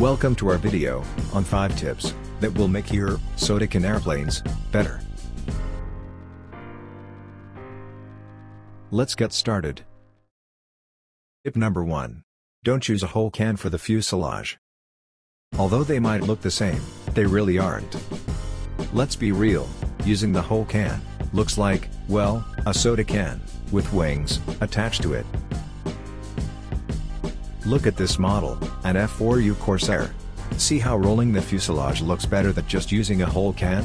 Welcome to our video on 5 tips that will make your soda can airplanes better. Let's get started. Tip number 1. Don't use a whole can for the fuselage. Although they might look the same, they really aren't. Let's be real, using the whole can looks like, well, a soda can with wings attached to it. Look at this model, an F4U Corsair. See how rolling the fuselage looks better than just using a whole can?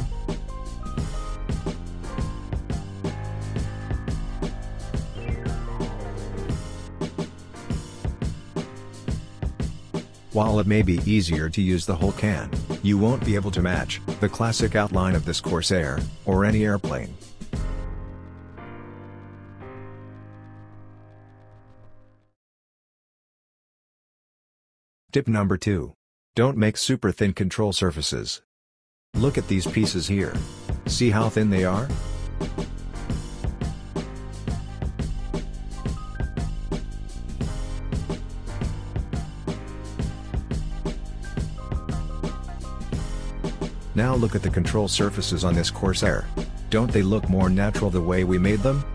While it may be easier to use the whole can, you won't be able to match the classic outline of this Corsair, or any airplane. Tip number 2. Don't make super thin control surfaces. Look at these pieces here. See how thin they are? Now look at the control surfaces on this Corsair. Don't they look more natural the way we made them?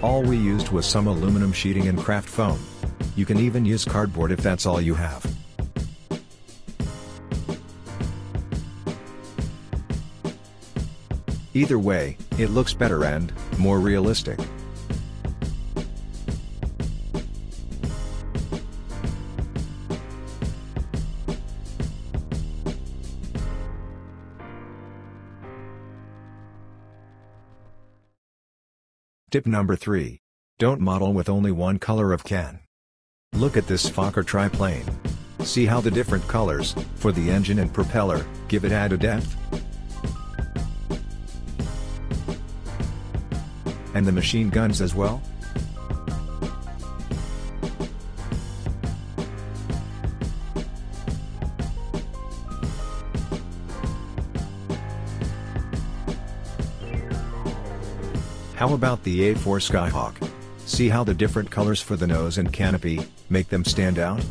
All we used was some aluminum sheeting and craft foam. You can even use cardboard if that's all you have. Either way, it looks better and more realistic. Tip number 3. Don't model with only one color of can. Look at this Fokker triplane. See how the different colors, for the engine and propeller, give it added depth? And the machine guns as well? How about the A4 Skyhawk? See how the different colors for the nose and canopy make them stand out?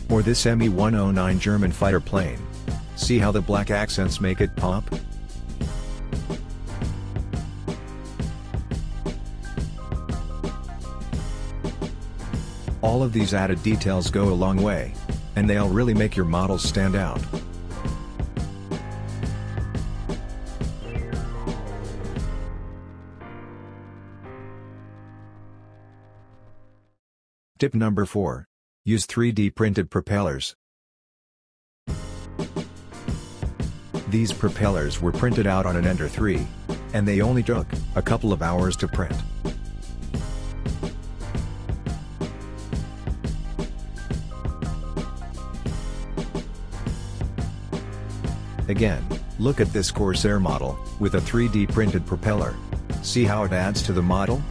Or this Me-109 German fighter plane. See how the black accents make it pop? All of these added details go a long way, and they'll really make your models stand out. Tip number 4. Use 3D printed propellers. These propellers were printed out on an Ender 3, and they only took a couple of hours to print. Again, look at this Corsair model, with a 3D printed propeller. See how it adds to the model?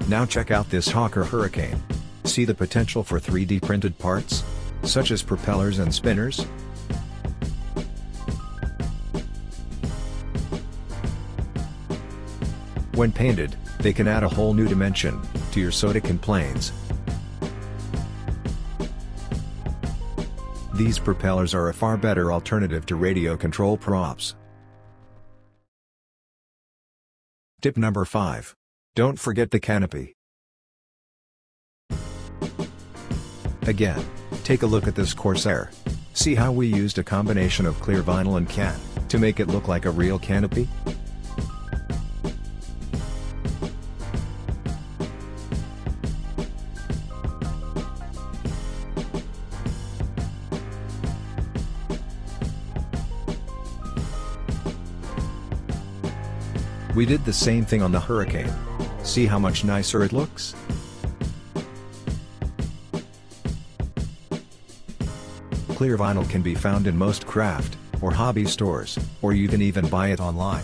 Now check out this Hawker Hurricane. See the potential for 3D printed parts? Such as propellers and spinners? When painted, they can add a whole new dimension to your soda can planes. These propellers are a far better alternative to radio control props. Tip number 5. Don't forget the canopy. Again, take a look at this Corsair. See how we used a combination of clear vinyl and can to make it look like a real canopy? We did the same thing on the Hurricane. See how much nicer it looks? clear vinyl can be found in most craft or hobby stores, or you can even buy it online.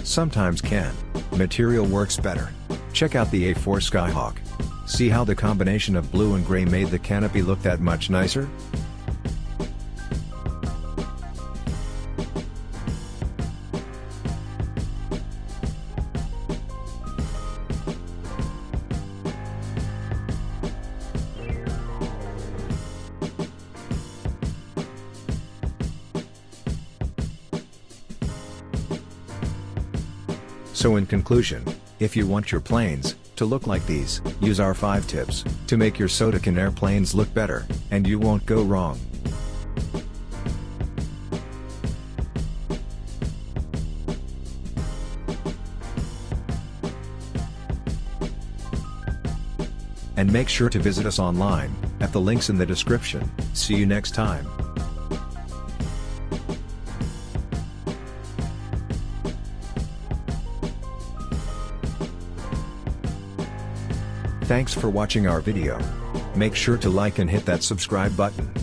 Sometimes can material works better. Check out the A4 Skyhawk. See how the combination of blue and gray made the canopy look that much nicer? So in conclusion, if you want your planes to look like these, use our 5 tips to make your soda can airplanes look better, and you won't go wrong. And make sure to visit us online at the links in the description. See you next time. Thanks for watching our video. Make sure to like and hit that subscribe button.